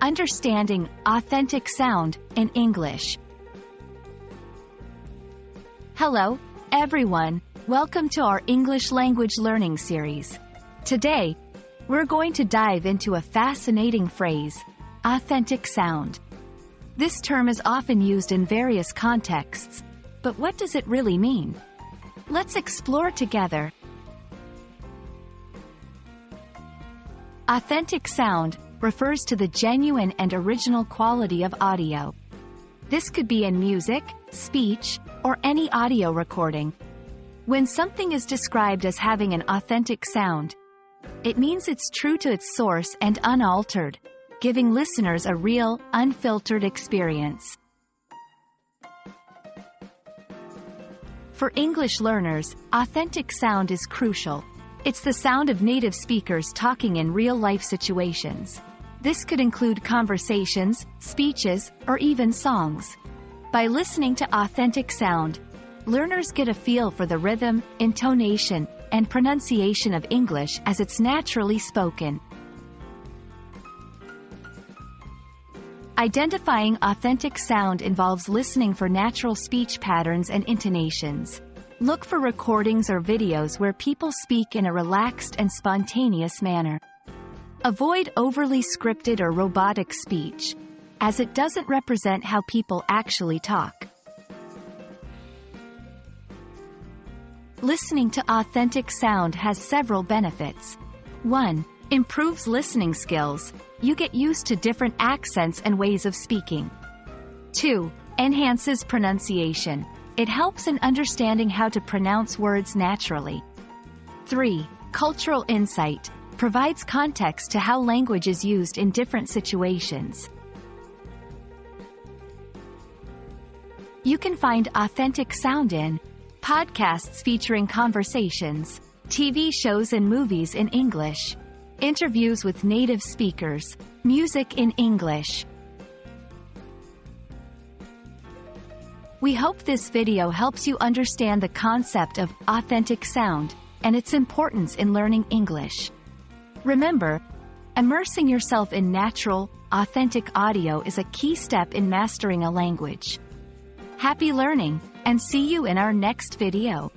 Understanding authentic sound in English. Hello, everyone. Welcome to our English language learning series. Today, we're going to dive into a fascinating phrase, authentic sound. This term is often used in various contexts, but what does it really mean? Let's explore together. Authentic sound refers to the genuine and original quality of audio. This could be in music, speech, or any audio recording. When something is described as having an authentic sound, it means it's true to its source and unaltered, giving listeners a real, unfiltered experience. For English learners, authentic sound is crucial. It's the sound of native speakers talking in real-life situations. This could include conversations, speeches, or even songs. By listening to authentic sound, learners get a feel for the rhythm, intonation, and pronunciation of English as it's naturally spoken. Identifying authentic sound involves listening for natural speech patterns and intonations. Look for recordings or videos where people speak in a relaxed and spontaneous manner. Avoid overly scripted or robotic speech, as it doesn't represent how people actually talk. Listening to authentic sound has several benefits. 1. Improves listening skills. You get used to different accents and ways of speaking. 2. Enhances pronunciation. It helps in understanding how to pronounce words naturally. 3. Cultural insight. Provides context to how language is used in different situations. You can find authentic sound in podcasts featuring conversations, TV shows and movies in English, interviews with native speakers, music in English. We hope this video helps you understand the concept of authentic sound and its importance in learning English. Remember, immersing yourself in natural, authentic audio is a key step in mastering a language. Happy learning, and see you in our next video.